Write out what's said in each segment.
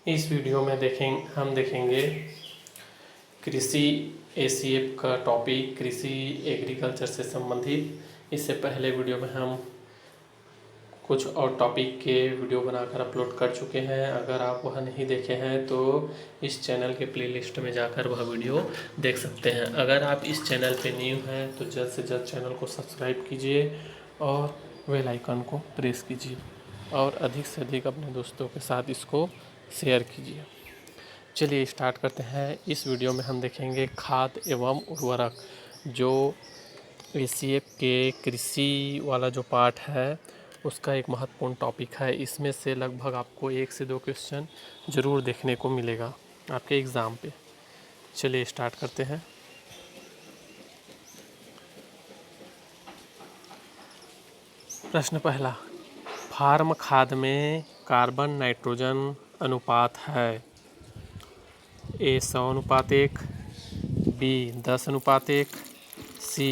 इस वीडियो में हम देखेंगे कृषि एसीएफ का टॉपिक, कृषि एग्रीकल्चर से संबंधित। इससे पहले वीडियो में हम कुछ और टॉपिक के वीडियो बनाकर अपलोड कर चुके हैं। अगर आप वह नहीं देखे हैं तो इस चैनल के प्लेलिस्ट में जाकर वह वीडियो देख सकते हैं। अगर आप इस चैनल पे न्यू हैं तो जल्द से जल्द चैनल को सब्सक्राइब कीजिए और बेल आइकन को प्रेस कीजिए और अधिक से अधिक अपने दोस्तों के साथ इसको शेयर कीजिए। चलिए स्टार्ट करते हैं। इस वीडियो में हम देखेंगे खाद एवं उर्वरक, जो एसीएफ के कृषि वाला जो पार्ट है उसका एक महत्वपूर्ण टॉपिक है। इसमें से लगभग आपको 1 से 2 क्वेश्चन ज़रूर देखने को मिलेगा आपके एग्ज़ाम पे। चलिए स्टार्ट करते हैं। प्रश्न पहला, फार्म खाद में कार्बन नाइट्रोजन अनुपात है ए 100:1, बी 10:1, सी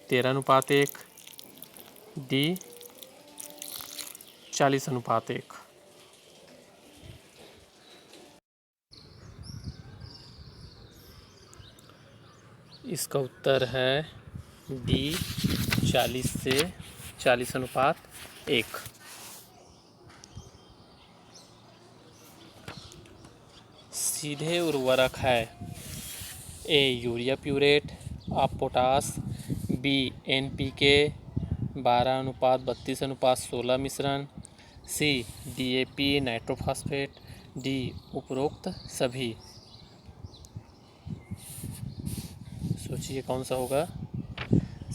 13:1, डी 40:1। इसका उत्तर है डी 40 से 40:1। सीधे उर्वरक है A urea muriate of potash, B NPK 12:32:16 मिश्रण, सी डीएपी नाइट्रोफॉस्फेट, डी उपरोक्त सभी। सोचिए कौन सा होगा।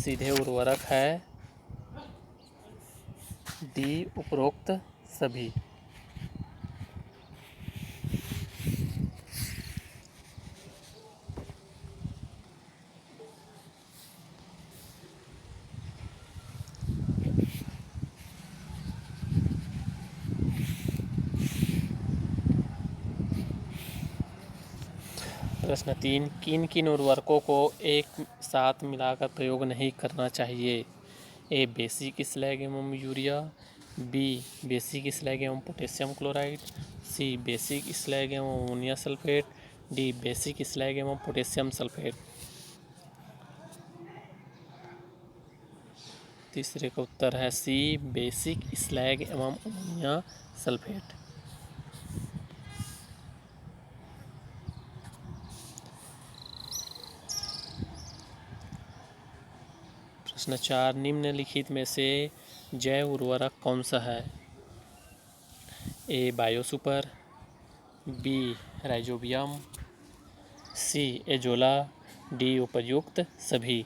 सीधे उर्वरक है डी उपरोक्त सभी। प्रश्न 3, किन किन उर्वरकों को एक साथ मिलाकर प्रयोग नहीं करना चाहिए। ए बेसिक स्लैग एवं यूरिया, बी बेसिक स्लैग एवं पोटेशियम क्लोराइड, सी बेसिक स्लैग एवं ammonia sulphate, D basic slag एवं पोटेशियम सल्फेट। तीसरे का उत्तर है सी बेसिक स्लैग एवं अमोनिया सल्फेट। प्रश्न 4, निम्नलिखित में से जैव उर्वरक कौन सा है। ए बायोसुपर, बी राइजोबियम, सी एजोला, डी उपर्युक्त सभी।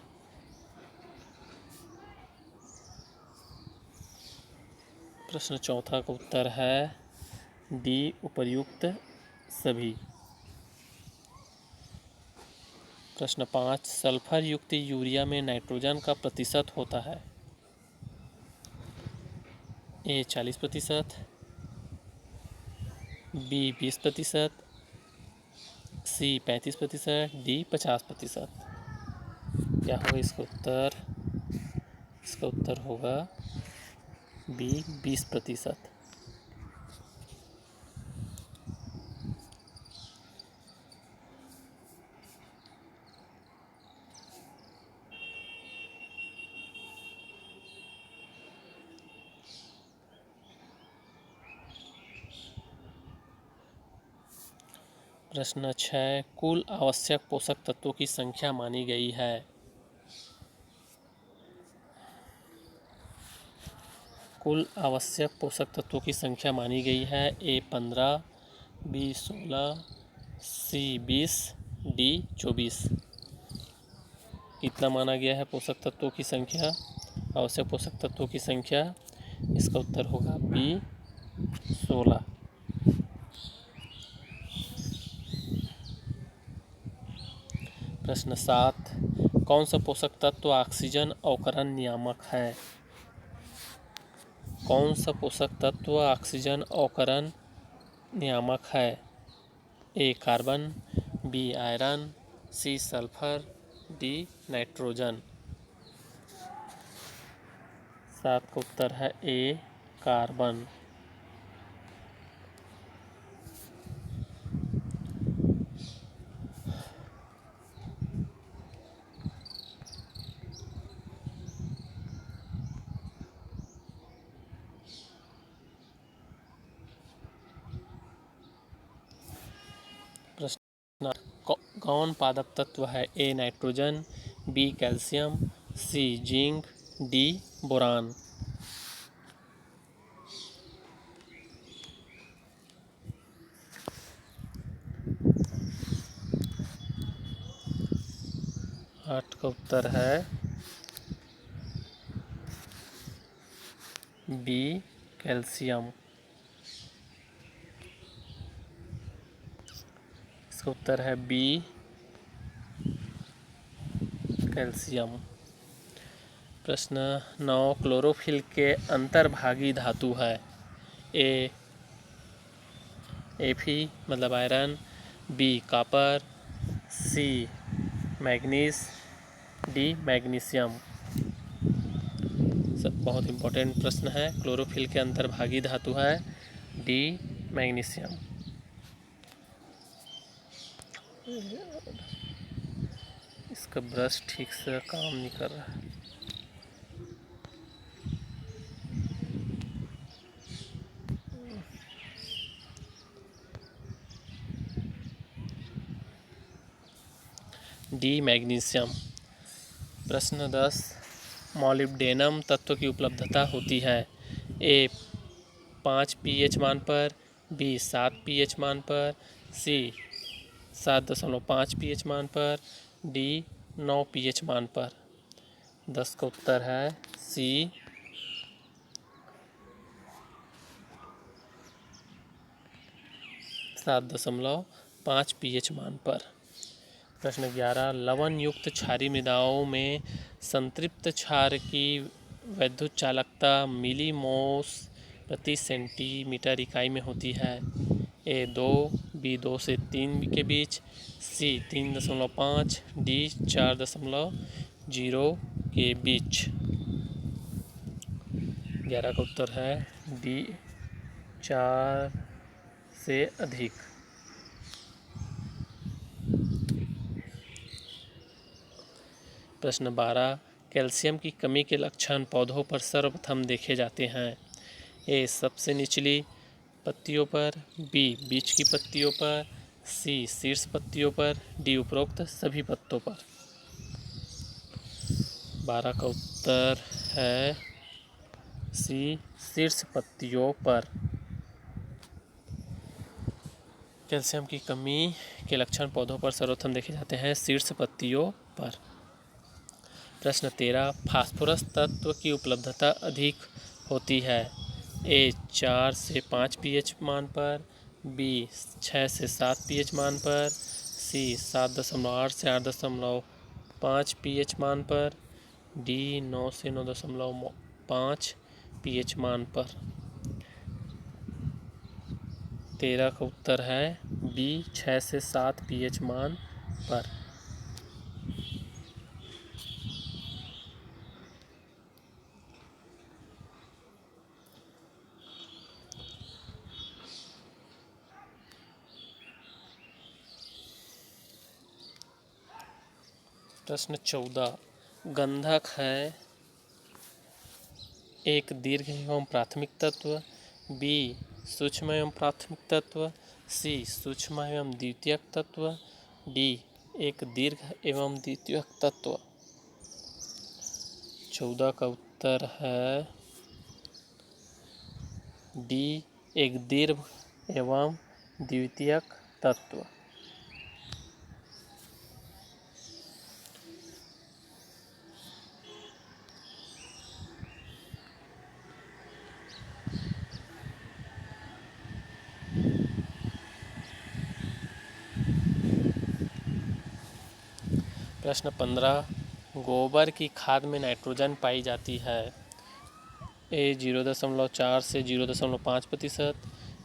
प्रश्न 4 का उत्तर है डी उपर्युक्त सभी। प्रश्न 5, सल्फर युक्त यूरिया में नाइट्रोजन का प्रतिशत होता है। ए 40%, बी 20%, सी 35%, डी 50%। क्या होगा इसका उत्तर। इसका उत्तर होगा बी 20%। प्रश्न 6, कुल आवश्यक पोषक तत्वों की संख्या मानी गई है। कुल आवश्यक पोषक तत्वों की संख्या मानी गई है। ए 15, बी 16, सी 20, डी 24। कितना माना गया है पोषक तत्वों की संख्या, आवश्यक पोषक तत्वों की संख्या। इसका उत्तर होगा बी 16। प्रश्न 7, कौन सा पोषक तत्व ऑक्सीजन अवकरण नियामक है। कौन सा पोषक तत्व ऑक्सीजन अवकरण नियामक है। A carbon, B iron, C sulphur, D nitrogen. 7 का उत्तर है ए कार्बन। कौन पादप तत्व है? A nitrogen, B calcium, C zinc, D boron. आठ का उत्तर है बी कैल्शियम। इसका उत्तर है बी कैल्शियम। प्रश्न 9, क्लोरोफिल के अंतर्भागी धातु है? ए Fe मतलब आयरन, बी कॉपर, सी मैग्नीज, डी मैग्नीशियम। सब बहुत इम्पोर्टेंट प्रश्न है। क्लोरोफिल के अंतर्भागी धातु है डी मैग्नीशियम। इसका ब्रश ठीक से काम नहीं कर रहा है। D magnesium. प्रश्न 10, मॉलिब्डेनम तत्व की उपलब्धता होती है? ए 5 pH मान पर, बी 7 pH मान पर, सी 7.5 pH मान पर, डी 9 pH मान पर। 10 का उत्तर है सी 7.5 pH मान पर। प्रश्न 11, लवण युक्त क्षारीय मृदाओं में संतृप्त क्षार की वैद्युत चालकता मिलीमोस प्रति सेंटीमीटर इकाई में होती है? ए 2, बी 2 से 3 के बीच, सी 3.5, डी 4.0 के बीच। 11 का उत्तर है डी 4 से अधिक। प्रश्न 12, कैल्शियम की कमी के लक्षण पौधों पर सर्वप्रथम देखे जाते हैं? ए सबसे निचली पत्तियों पर, बी बीच की पत्तियों पर, सी शीर्ष पत्तियों पर, डी उपरोक्त सभी पत्तों पर। 12 का उत्तर है सी शीर्ष पत्तियों पर। कैल्शियम की कमी के लक्षण पौधों पर सर्वप्रथम देखे जाते हैं शीर्ष पत्तियों पर। प्रश्न 13, फास्फोरस तत्व की उपलब्धता अधिक होती है? ए 4 से 5 pH मान पर, बी 6 से 7 pH मान पर, सी 7.8 से 8.5 pH मान पर, डी 9 से 9.5 pH मान पर। 13 का उत्तर है बी 6 से 7 pH मान पर। प्रश्न 14, गंधक है एक दीर्घ एवं प्राथमिक तत्व, बी सूक्ष्म एवं प्राथमिक तत्व, सी सूक्ष्म एवं द्वितीयक तत्व, डी एक दीर्घ एवं द्वितीयक तत्व। 14 का उत्तर है डी एक दीर्घ एवं द्वितीयक तत्व। प्रश्न 15, गोबर की खाद में नाइट्रोजन पाई जाती है? ए 0.4 से 0.5%,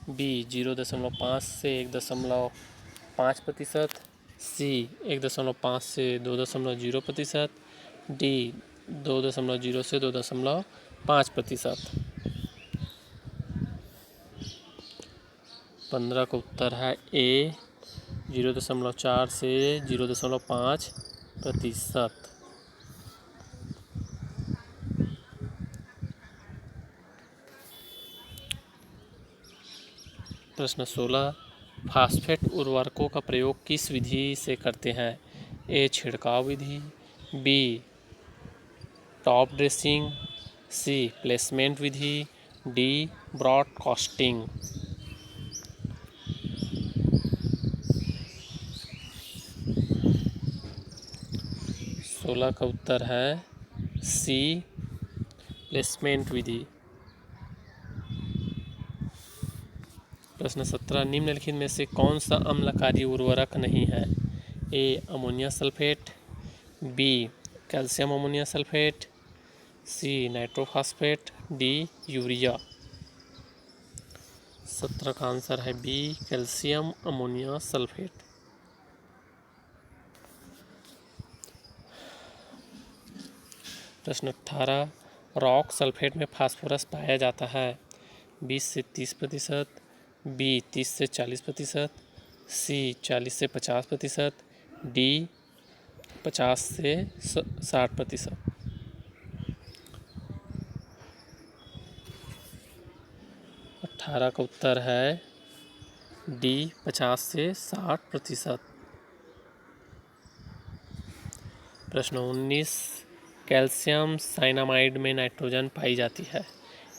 बी 0.5 से 1.5%, सी 1.5 से 2.0%, डी 2.0 से 2.5%। 15 का उत्तर है ए 0.4 से 0.5%। प्रश्न 16, फास्फेट उर्वरकों का प्रयोग किस विधि से करते हैं? ए. छिड़काव विधि, बी. टॉप ड्रेसिंग, सी. प्लेसमेंट विधि, डी. ब्रॉडकास्टिंग। 16 का उत्तर है सी. प्लेसमेंट विधि। प्रश्न 17, निम्नलिखित में से कौन सा अम्लकारी उर्वरक नहीं है? A. Ammonia sulphate, B. Calcium ammonia sulphate, C. Nitrophosphate, D. Urea. 17 का आंसर है बी. Calcium ammonia sulphate. प्रश्न 18, रॉक सल्फेट में फास्फोरस पाया जाता है? 20 से 30%, बी. 30 से 40%, सी. 40 से 50%, डी. 50 से 60%। 18 का उत्तर है डी. 50 से 60%। प्रश्न 19, कैल्शियम साइनामाइड में नाइट्रोजन पाई जाती है?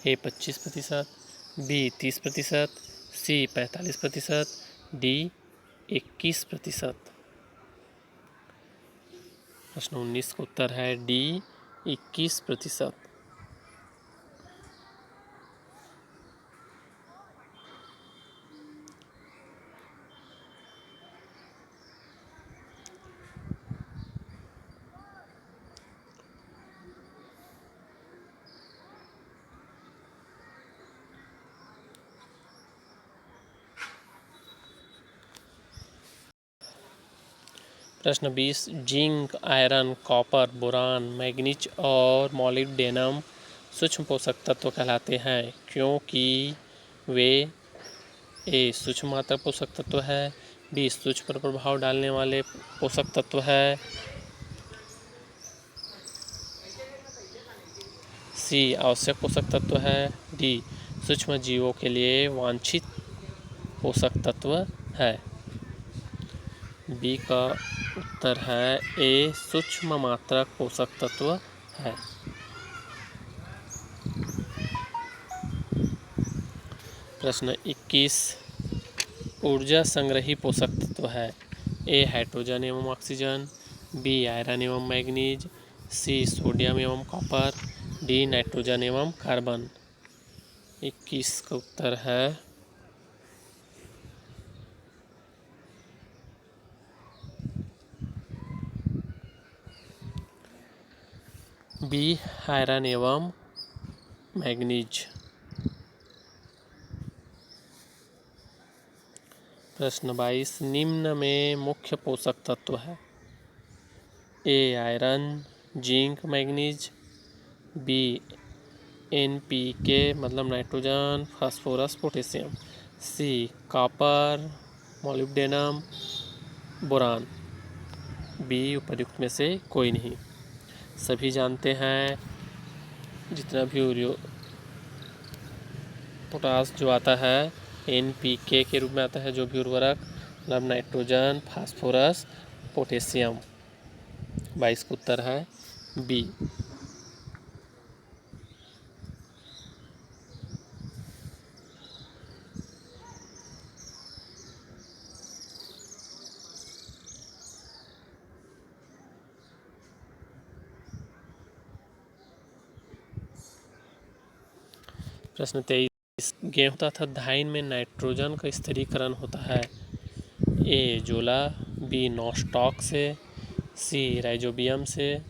ए. 25%, बी. 30%, सी. 45%, डी. 21%। प्रश्न 19 का उत्तर है डी. 21%। प्रश्न 20, zinc, iron, copper, boron, manganese और मॉलिब्डेनम सूक्ष्म पोषक तत्व कहलाते हैं क्योंकि वे ए. सूक्ष्म मात्रक पोषक तत्व है, बी. सूक्ष्म पर प्रभाव डालने वाले पोषक तत्व है, सी. आवश्यक पोषक तत्व है, डी. सूक्ष्म जीवों के लिए वांछित पोषक तत्व है। बी का उत्तर है ए. सूक्ष्म मात्रक पोषक तत्व है। प्रश्न 21, ऊर्जा संग्रही पोषक तत्व है? ए. हाइड्रोजन एवं ऑक्सीजन, बी. आयरन एवं मैग्नीज, सी. सोडियम एवं कॉपर, डी. नाइट्रोजन एवं कार्बन। 21 का उत्तर है बी. आयरन एवं मैग्नीज। प्रश्न 22, निम्न में मुख्य पोषक तत्व है? A. Iron, zinc, manganese, B. NPK मतलब nitrogen, phosphorus, potassium, C. Copper, molybdenum, boron, B. उपर्युक्त में से कोई नहीं। सभी जानते हैं जितना भी पोटास जो आता है NPK के रूप में आता है, जो भी उर्वरक मतलब नाइट्रोजन, फास्फोरस, पोटेशियम। 22 का उत्तर है बी। प्रश्न 23, गेहूं तथा धान में नाइट्रोजन का स्थिरीकरण होता है? ए. जोला, बी. नॉस्टॉक से, सी. राइजोबियम से,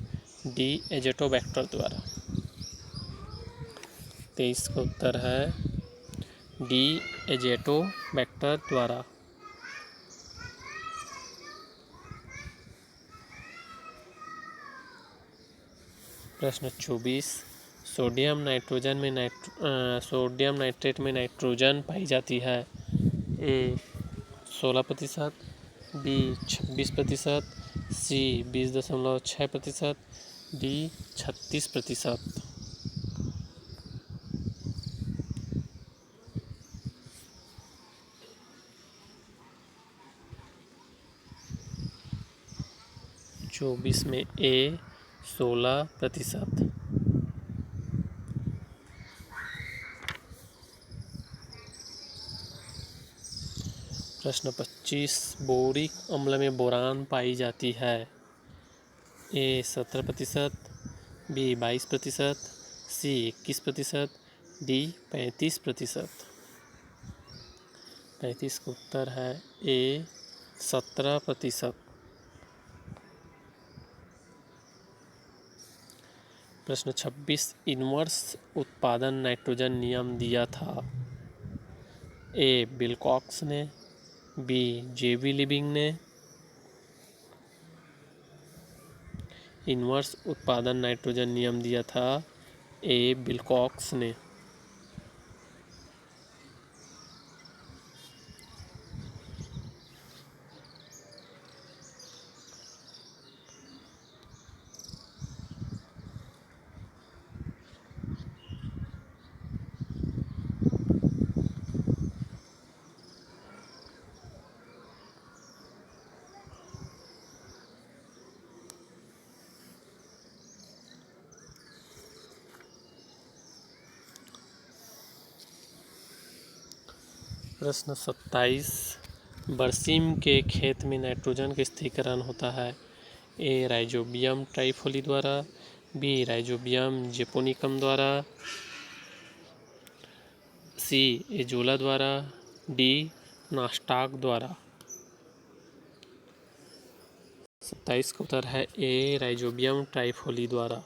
डी. एजेटोबैक्टर द्वारा। 23 का उत्तर है डी. एजेटोबैक्टर द्वारा। प्रश्न 24, सोडियम नाइट्रेट में नाइट्रोजन पाई जाती है? ए. 16%, बी. 26%, सी. 20.6%, डी. 36%। 24 में ए 16%। प्रश्न 25, बोरिक अम्ल में बोरान पाई जाती है। ए 17%, बी 22%, सी 21%, डी 35%। 35 का उत्तर है ए 17%। प्रश्न 26, इनवर्स उत्पादन नाइट्रोजन नियम दिया था। ए विल्कॉक्स ने, बी जेवी लिविंग ने। इनवर्स उत्पादन नाइट्रोजन नियम दिया था ए विल्कॉक्स ने। प्रश्न 27, बरसीम के खेत में नाइट्रोजन का स्थिरीकरण होता है। ए राइजोबियम ट्राइफोली द्वारा, बी राइजोबियम जेपोनिकम द्वारा, सी एजोला द्वारा, डी नास्टाक द्वारा। 27 का उत्तर है ए राइजोबियम ट्राइफोली द्वारा।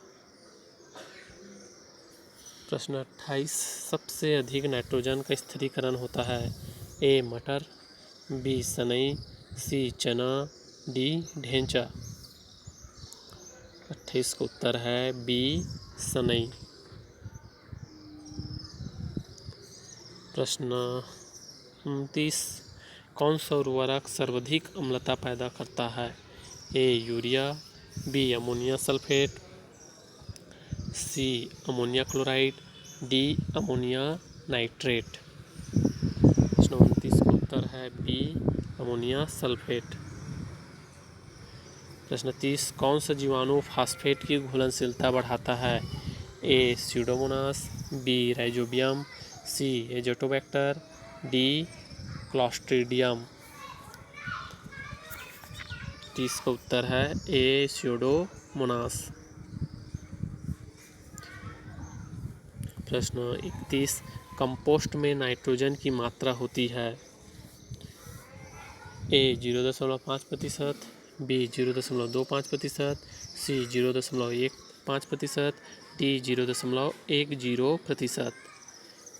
प्रश्न 28, सबसे अधिक नाइट्रोजन का स्थिरीकरण होता है। ए मटर, बी सनई, सी चना, डी ढेंचा। 28 का उत्तर है बी सनई। प्रश्न 29, कौन सा उर्वरक सर्वाधिक अम्लता पैदा करता है। A urea, B ammonia sulphate, C ammonia chloride, D ammonia nitrate. प्रश्न 29 का उत्तर है बी अमोनिया सल्फेट। प्रश्न 30, कौन सा जीवाणु फास्फेट की घुलनशीलता बढ़ाता है। ए स्यूडोमोनास, बी राइजोबियम, सी एजोटोबैक्टर, डी क्लॉस्ट्रीडियम। 30 का उत्तर है ए स्यूडोमोनास। प्रश्न 31, कंपोस्ट में नाइट्रोजन की मात्रा होती है। ए 0.5%, बी 0.25%, सी 0.15%, डी 0.10%।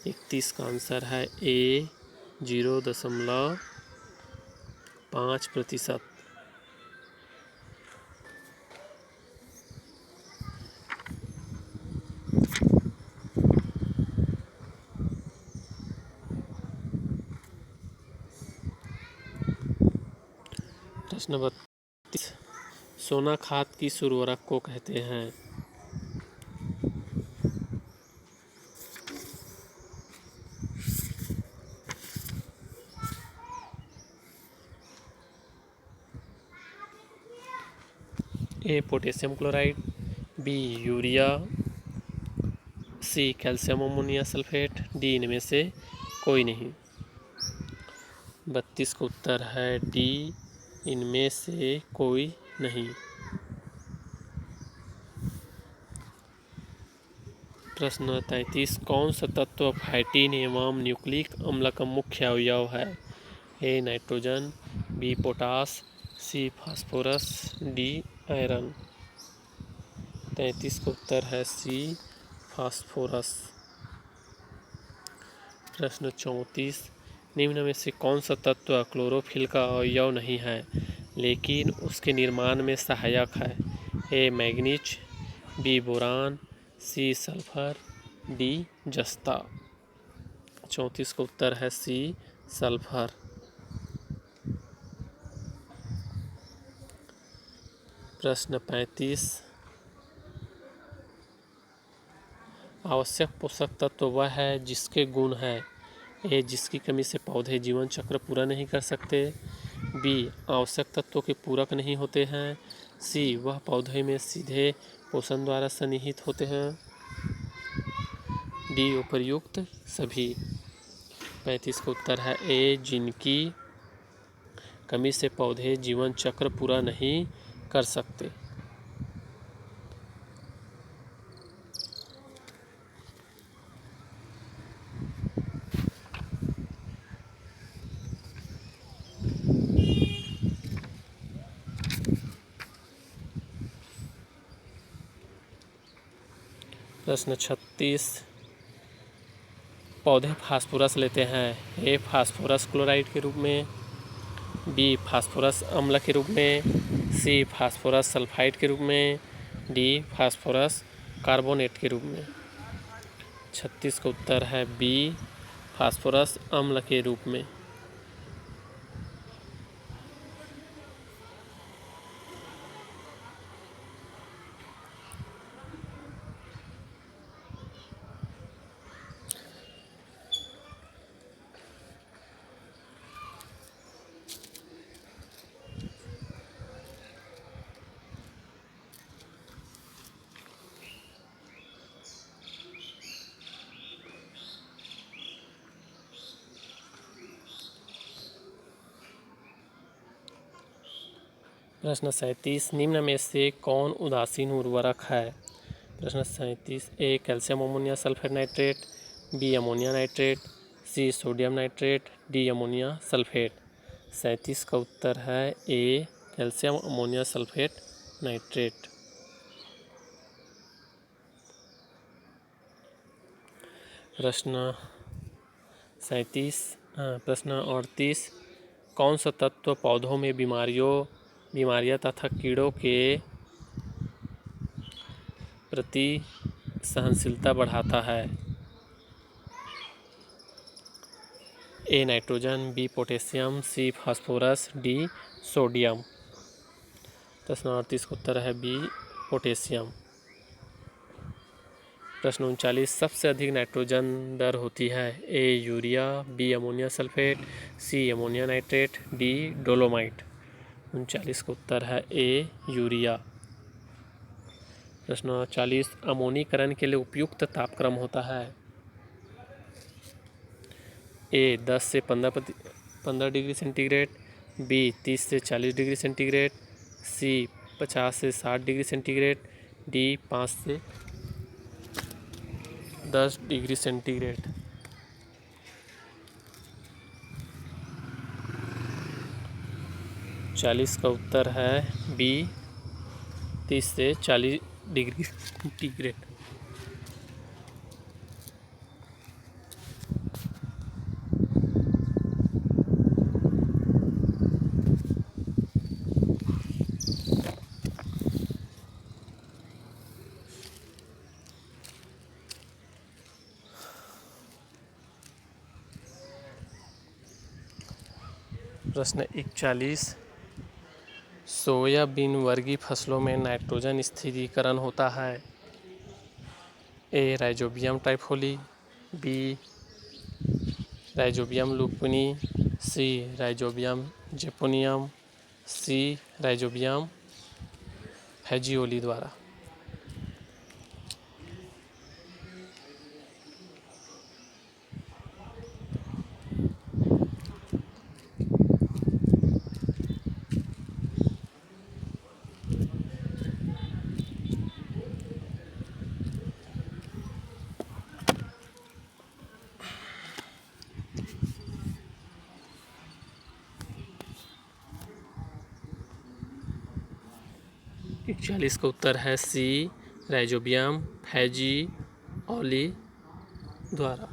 31 का आंसर है ए 0.5%। प्रश्न 32, सोना खाद किस उर्वरक को कहते हैं। A potassium chloride, B urea, C calcium ammonia sulphate, D इनमें से कोई नहीं। 32 का उत्तर है डी इनमें से कोई नहीं। प्रश्न 33, कौन सा तत्व फाइटिन एवं न्यूक्लिक अम्ल का मुख्य अवयव है। A nitrogen, B potash, C phosphorus, D iron. 33 का उत्तर है सी फास्फोरस। प्रश्न 34, निम्न में से कौन सा तत्व क्लोरोफिल का अवयव नहीं है लेकिन उसके निर्माण में सहायक है। A manganese, B boron, C sulphur, D जस्ता। 34 का उत्तर है सी सल्फर। प्रश्न 35, आवश्यक पोषक तत्व वह है जिसके गुण है। ए जिसकी कमी से पौधे जीवन चक्र पूरा नहीं कर सकते, बी आवश्यक तत्वों के पूरक नहीं होते हैं, सी वह पौधे में सीधे पोषण द्वारा सन्निहित होते हैं। डी उपर्युक्त सभी। 35 का उत्तर है ए, जिनकी कमी से पौधे जीवन चक्र पूरा नहीं कर सकते। प्रश्न 36, पौधे फास्फोरस लेते हैं। ए फास्फोरस क्लोराइड के रूप में, बी फास्फोरस अम्ल के रूप में, सी फास्फोरस सल्फाइड के रूप में, डी फास्फोरस कार्बोनेट के रूप में। 36 का उत्तर है बी, फास्फोरस अम्ल के रूप में। प्रश्न 37, निम्न में से कौन उदासीन उर्वरक है। प्रश्न 37, A calcium ammonia sulphate nitrate, B ammonia nitrate, C sodium nitrate, D ammonia sulphate. 37 का उत्तर है A, calcium ammonia sulphate nitrate. प्रश्न 38, कौन सा तत्व पौधों में बीमारियां तथा कीड़ों के प्रति सहनशीलता बढ़ाता है। A nitrogen, B potassium, C phosphorus, D sodium. प्रश्न 38 का उत्तर है बी, पोटेशियम। प्रश्न 39, सबसे अधिक नाइट्रोजन दर होती है। A urea, B ammonia sulphate, C ammonia nitrate, D dolomite. 39 का उत्तर है ए, यूरिया। प्रश्न 40, अमोनीकरण के लिए उपयुक्त तापक्रम होता है। ए 10 से 15 डिग्री सेंटीग्रेड, बी 30 से 40 डिग्री सेंटीग्रेड, सी 50 से 60 डिग्री सेंटीग्रेड, डी 5 से 10 डिग्री सेंटीग्रेड। चालीस का उत्तर है बी, 30 से 40 डिग्री सेंटीग्रेड। प्रश्न 41, सोयाबीन वर्गीय फसलों में नाइट्रोजन स्थिरीकरण होता है। ए राइजोबियम ट्राइफोली, बी राइजोबियम लुपिनी, सी राइजोबियम जेपोनियम, सी राइजोबियम फैजियोली द्वारा। इकतालीस का उत्तर है सी, राइजोबियम फैजियोली द्वारा।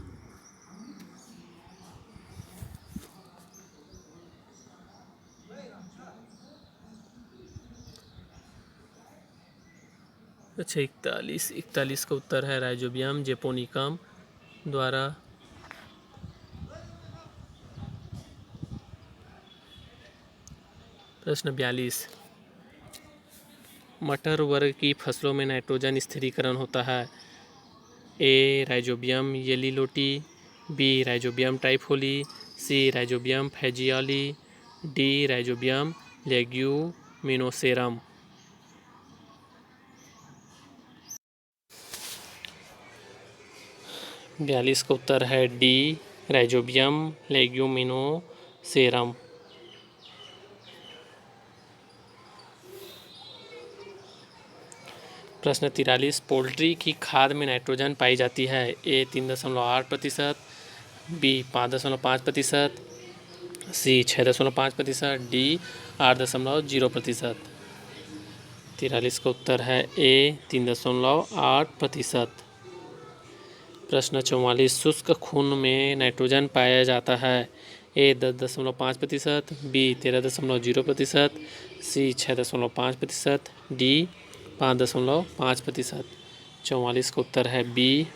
अच्छा, 41 का उत्तर है राइजोबियम जेपोनिकम द्वारा। प्रश्न 42, मटर वर्ग की फसलों में नाइट्रोजन स्थिरीकरण होता है। ए राइजोबियम येलिलोटी, बी राइजोबियम ट्राइफोली, सी राइजोबियम फैजियोली, डी राइजोबियम लेग्यूमिनोसेरम। 42 का उत्तर है डी, राइजोबियम लेग्यूमिनोसेरम। प्रश्न 43, पोल्ट्री की खाद में नाइट्रोजन पाई जाती है। ए 3.8%, बी 5.5%, सी 6.5%, डी 8.0%। 43 का उत्तर है ए 3.8%। प्रश्न 44, शुष्क खून में नाइट्रोजन पाया जाता है। ए 10.5%, बी 13.0%, सी 6.5%, डी 5.5%। 44 का उत्तर है बी।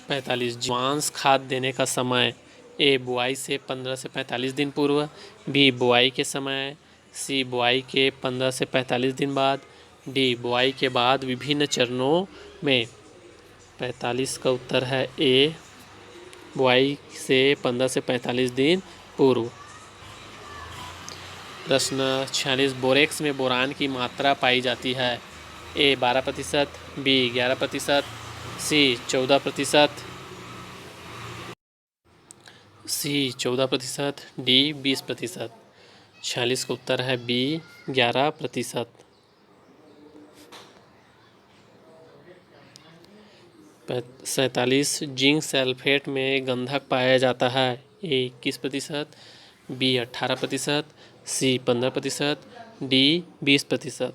पैंतालीस, जीवांश खाद देने का समय। ए बुआई से 15 से 45 दिन पूर्व, बी बुआई के समय, सी बुआई के 15 से 45 दिन बाद, डी बुआई के बाद विभिन्न चरणों में। 45 का उत्तर है ए, बुआई से 15 से 45 दिन पूर्व। प्रश्न 46, बोरेक्स में बोरान की मात्रा पाई जाती है। ए 12%, बी 11%, सी 14%, सी 14%, डी 20%। 46 का उत्तर है बी 11%। 47, जिंक सल्फेट में गंधक पाया जाता है। ए 21%, बी 18%, सी 15%, डी 20%।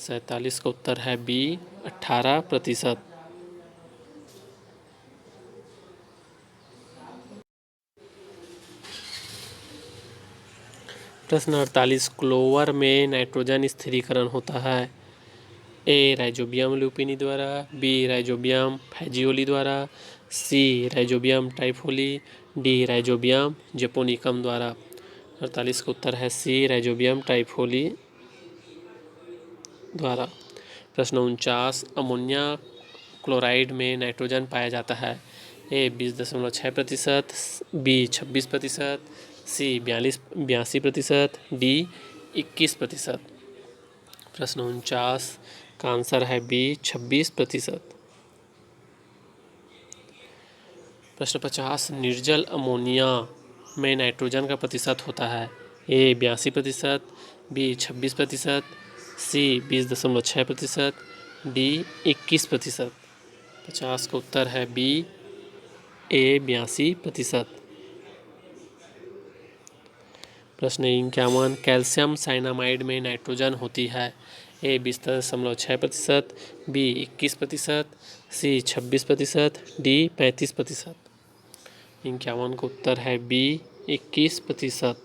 47 का उत्तर है बी 18%। प्रश्न 48, क्लोवर में नाइट्रोजन स्थिरीकरण होता है। ए राइजोबियम ल्यूपिनी द्वारा, बी राइजोबियम फैजियोली द्वारा, सी राइजोबियम टाइफोली, डी राइजोबियम जेपोनिकम द्वारा। 48 का उत्तर है सी, राइजोबियम टाइफोली द्वारा। प्रश्न 49, अमोनिया क्लोराइड में नाइट्रोजन पाया जाता है। ए 20.6%, बी 26%, सी 82%, डी 21%। प्रश्न 49 का आंसर है बी 26%। प्रश्न 50, निर्जल अमोनिया में नाइट्रोजन का प्रतिशत होता है। ए 82%, बी 26%, सी 20.6%, डी 21%। 50 का उत्तर है बी, ए 82%। प्रश्न 51, कैल्शियम साइनामाइड में नाइट्रोजन होती है। ए 20.6%, बी 21%, सी 26%, डी 35%। 51 का उत्तर है बी 21%।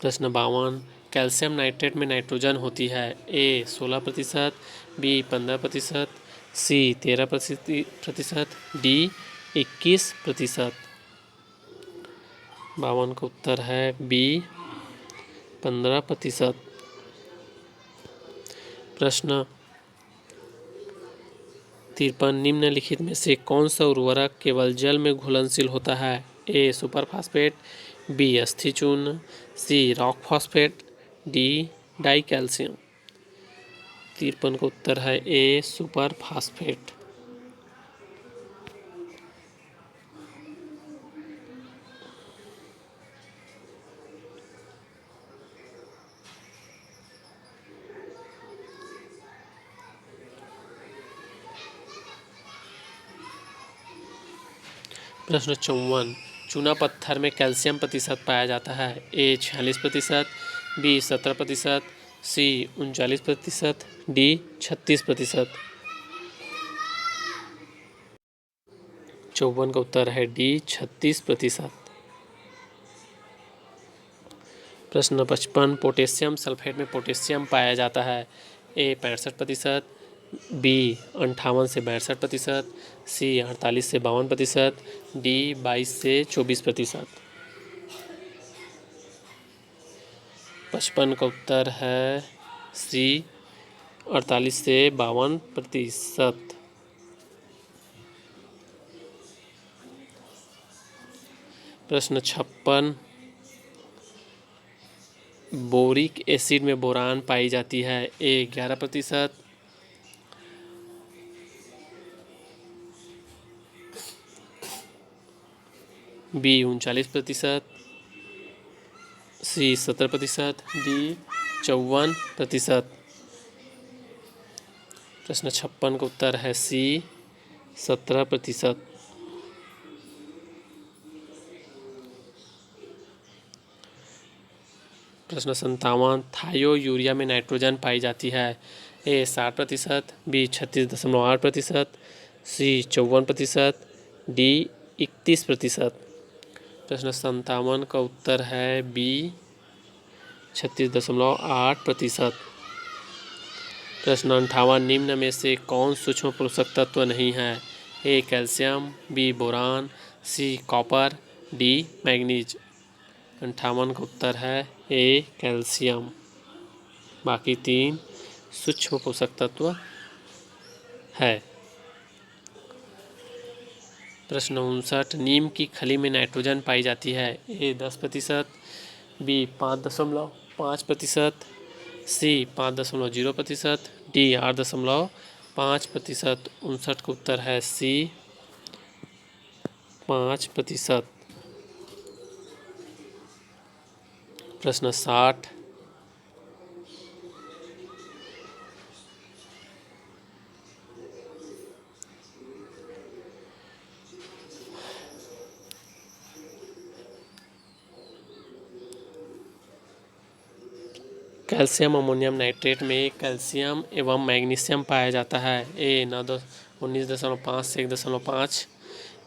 प्रश्न 52, कैल्शियम नाइट्रेट में नाइट्रोजन होती है। ए 16%, बी 15%, सी 13%, डी 21%। 52 का उत्तर है बी 15%। प्रश्न 53, निम्नलिखित में से कौन सा उर्वरक केवल जल में घुलनशील होता है। ए सुपर फास्फेट, बी अस्थि चूर्ण, C rock phosphate, D di calcium. 53 का उत्तर है ए सुपर फास्फेट। प्रश्न 54, चूना पत्थर में कैल्शियम प्रतिशत पाया जाता है। ए 46%, बी 17%, सी 39%, डी 36%। 54 का उत्तर है डी 36%। प्रश्न 55, पोटेशियम सल्फेट में पोटेशियम पाया जाता है। ए 65%, बी 58 से 62%, सी 48 से 52%, डी 22 से 24%। 55 का उत्तर है सी 48 से 52%। प्रश्न 56, बोरिक एसिड में बोरान पाई जाती है। ए 11%, बी 39%, सी 17%, डी 54%। प्रश्न 56 का उत्तर है सी 17%। प्रश्न 57, थायो यूरिया में नाइट्रोजन पाई जाती है। ए 60%, बी 36.8%, सी 54%, डी 31%। प्रश्न 57 का उत्तर है बी 36.8%। प्रश्न 58, निम्न में से कौन सूक्ष्म पोषक तत्व नहीं है। A calcium, B boron, C copper, D manganese. 58 का उत्तर है ए कैल्शियम। बाकी 3 सूक्ष्म पोषक तत्व है। प्रश्न 59, नीम की खली में नाइट्रोजन पाई जाती है। ए 10%, बी 5.5%, सी 5.0%, डी 8.5%। 59 का उत्तर है सी 5%। प्रश्न 60, कैल्शियम अमोनियम नाइट्रेट में कैल्शियम एवं मैग्नीशियम पाया जाता है। ए 19.5 से 1.5,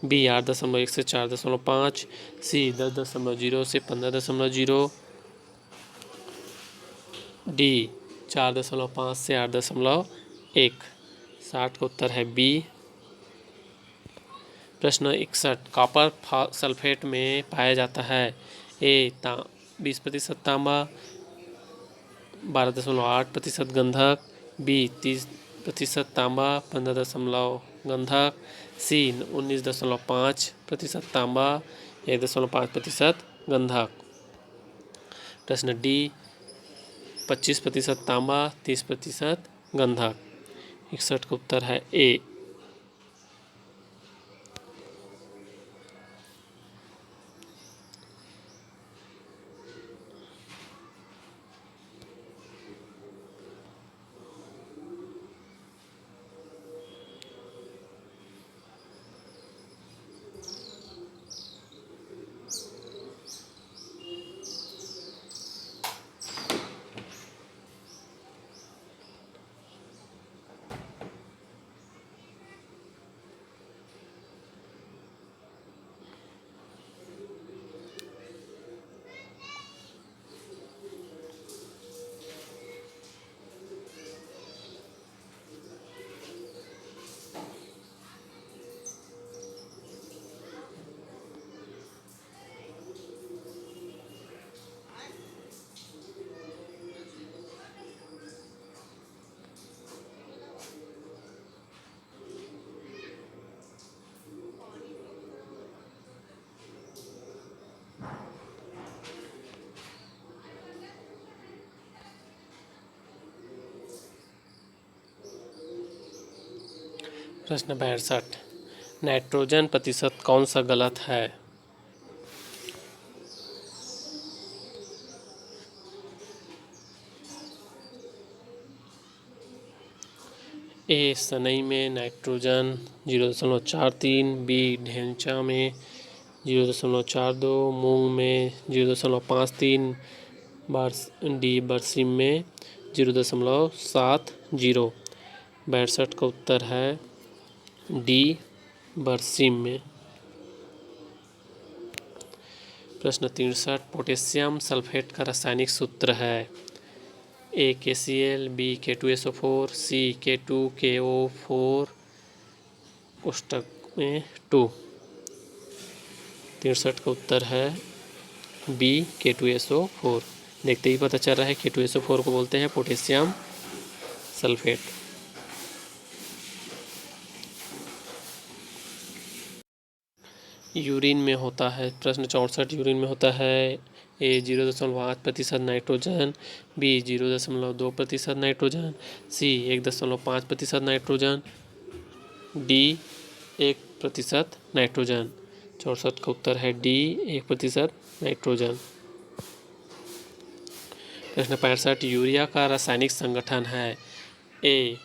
बी 8.1 से 4.5, सी 10.0 से 15.0, डी 4.5 से 8.1। 60 का उत्तर है बी। प्रश्न 61, कॉपर सल्फेट में पाया जाता है। ए 20% तांबा, 12.8% गंधक, बी 30% तांबा, 15 गंधक, सी 19.5% तांबा, 1.5% गंधक। प्रश्न डी 25% तांबा, 30% गंधक। 61 का उत्तर है ए। प्रश्न 62, नाइट्रोजन प्रतिशत कौन सा गलत है। ए सनई में नाइट्रोजन 0.43, बी ढेंचा में 0.42, मूंग में 0.53, डी बरसीम में 0.70। 62 का उत्तर है डी बरसीम में। प्रश्न 63, पोटेशियम सल्फेट का रासायनिक सूत्र है। ए KCl, बी K2SO4, सी K2KO4 कोष्टक में 2। 63 का उत्तर है बी K2SO4। देखते ही पता चल रहा है K2SO4 को बोलते हैं पोटेशियम सल्फेट। यूरिन में होता है? प्रश्न 64 यूरिन में होता है ए 0.8% नाइट्रोजन, बी 0.2% नाइट्रोजन, सी 1.5% नाइट्रोजन, डी 1% नाइट्रोजन। 64 का उत्तर है डी 1% नाइट्रोजन। प्रश्न 65 यूरिया का रासायनिक संगठन है ए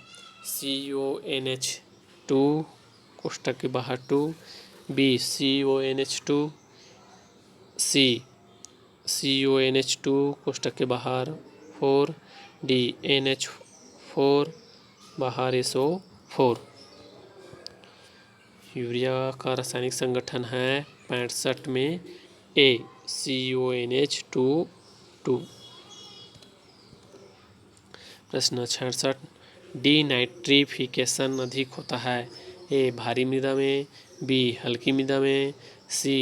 CONH2 कोष्टक के बाहर 2, बी CONH2, सी CONH2 कोष्टक के बाहर 4, डी NH4 बाहर SO4। यूरिया का रासायनिक संगठन है 65 में ए CONH2। प्रश्न 66 डीनाइट्रिफिकेशन अधिक होता है ए भारी मृदा में, बी हल्की मृदा में, सी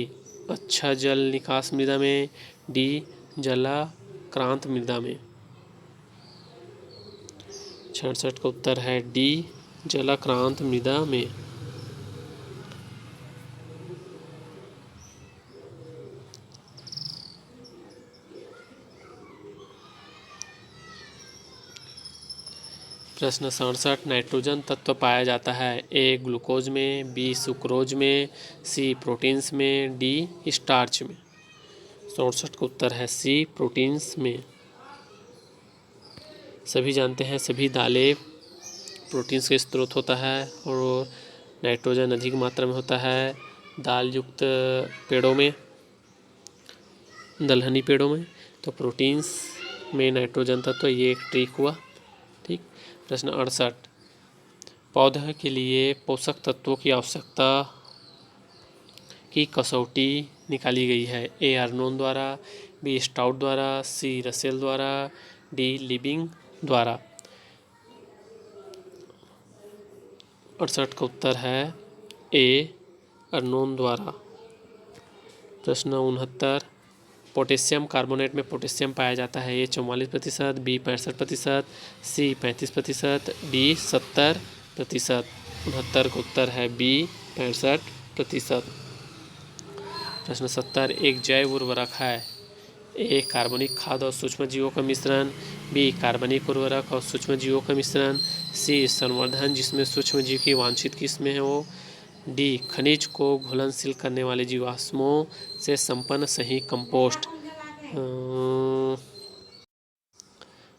अच्छा जल निकास मृदा में, डी जलाक्रांत मृदा में। 66 का उत्तर है डी जलाक्रांत मृदा में। प्रश्न 67 नाइट्रोजन तत्व पाया जाता है ए ग्लूकोज में, बी सुक्रोज में, सी प्रोटीन्स में, डी स्टार्च में। 67 का उत्तर है सी प्रोटीन्स में। सभी जानते हैं सभी दालें प्रोटीन्स का स्रोत होता है और नाइट्रोजन अधिक मात्रा में होता है दाल युक्त पेड़ों में, दलहनी पेड़ों में। तो प्रोटीन्स में नाइट्रोजन तत्व ये एक ट्रिक हुआ। ठीक। प्रश्न 68 पौधे के लिए पोषक तत्वों की आवश्यकता की कसौटी निकाली गई है ए अर्नोन द्वारा, बी स्टाउट द्वारा, सी रसेल द्वारा, डी लिबिंग द्वारा। 68 का उत्तर है ए अर्नोन द्वारा। प्रश्न 69 पोटेशियम कार्बोनेट में पोटेशियम पाया जाता है ए 44%, बी 65%, सी 35%, डी 70%। 69 का उत्तर है बी 65%। प्रश्न 70 एक जैव उर्वरक है ए कार्बनिक खाद और सूक्ष्मजीवों का मिश्रण, बी कार्बनिक उर्वरक और सूक्ष्मजीवों का मिश्रण, सी संवर्धन जिसमें सूक्ष्मजीव की वांछित किस्में हैं वो, डी खनिज को घुलनशील करने वाले जीवाश्मों से संपन्न सही कंपोस्ट।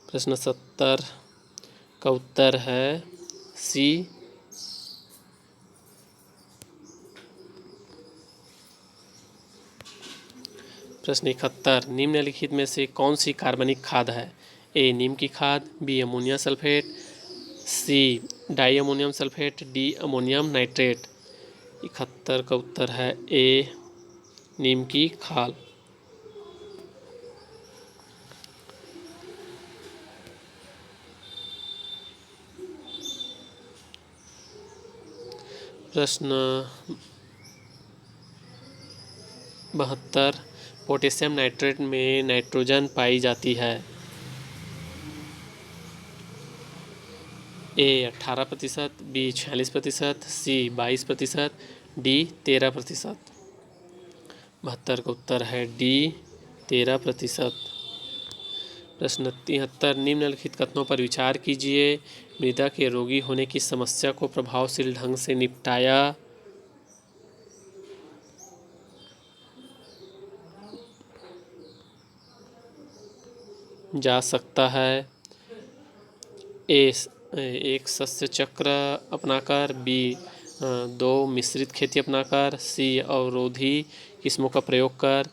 प्रश्न 70 का उत्तर है सी। प्रश्न 71 निम्नलिखित में से कौन सी कार्बनिक खाद है ए नीम की खाद, B ammonia sulphate, C diammonium sulphate, D ammonium nitrate. 71 का उत्तर है ए नीम की खाल। प्रश्न 72 पोटेशियम नाइट्रेट में नाइट्रोजन पाई जाती है ए 18%, बी 46%, सी 22%, डी 13%। 72 का उत्तर है डी 13%। प्रश्न 73 निम्नलिखित कथनों पर विचार कीजिए मृदा के रोगी होने की समस्या को प्रभावशील ढंग से निपटाया जा सकता है ए एक सस्य चक्र अपनाकर, बी 2 मिश्रित खेती अपनाकर, सी अवरोधी किस्मों का प्रयोग कर,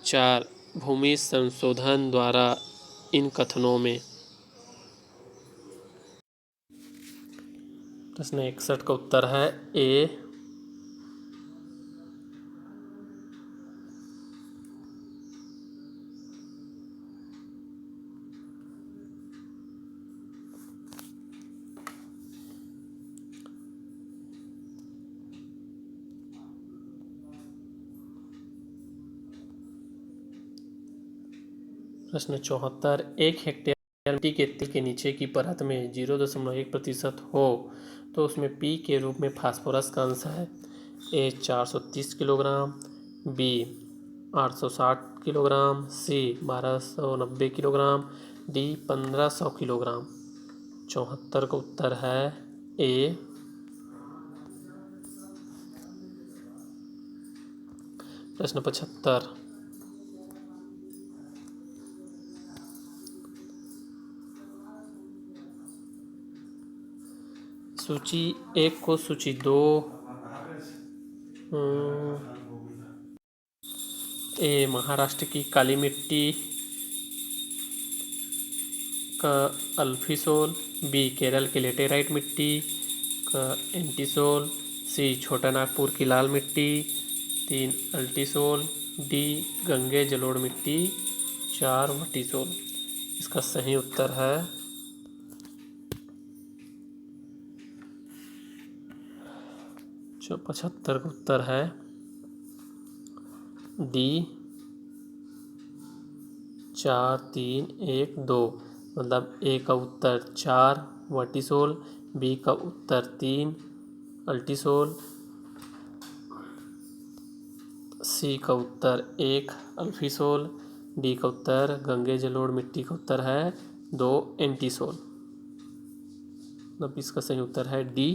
4 भूमि संशोधन द्वारा। इन कथनों में प्रश्न 61 का उत्तर है ए प्रश्न 74 एक हेक्टेयर मिट्टी के तेल के नीचे की परत में 0.1% हो तो उसमें पी के रूप में फास्फोरस का अंश है ए 430 किलोग्राम, बी 860 किलोग्राम, सी 1290 किलोग्राम, डी 1500 किलोग्राम। 74 का उत्तर है ए। प्रश्न 75, सूची 1 को सूची 2 ए महाराष्ट्र की काली मिट्टी का अल्फिसोल, बी केरल की लेटेराइट मिट्टी का एंटीसोल, सी छोटा नागपुर की लाल मिट्टी, 3 अल्टीसोल, डी गंगे जलोढ़ मिट्टी, 4 वटीसोल। इसका सही उत्तर है 75 का उत्तर है डी 4 3 1 2। मतलब ए का उत्तर 4 वर्टिसोल, बी का उत्तर 3 अल्टीसोल, सी का उत्तर 1 अल्फीसोल, डी का उत्तर गंगे जलोढ़ मिट्टी का उत्तर है 2 एंटीसोल। मतलब इसका सही उत्तर है डी।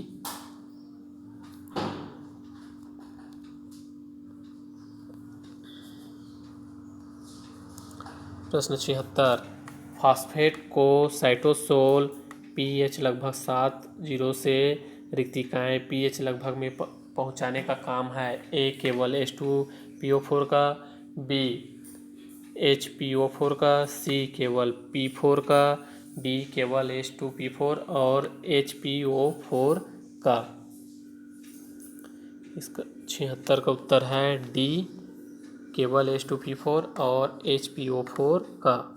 प्रश्न 76, फास्फेट को साइटोसोल पीएच लगभग 7.0 से रिक्तिकाएँ पीएच लगभग में पहुंचाने का काम है। ए केवल H2PO4 का, बी HPO4 का, सी केवल P4 का, डी केवल H2P4 और HPO4 का। इसका 76 का उत्तर है डी केवल H2P4 और HPO4 का।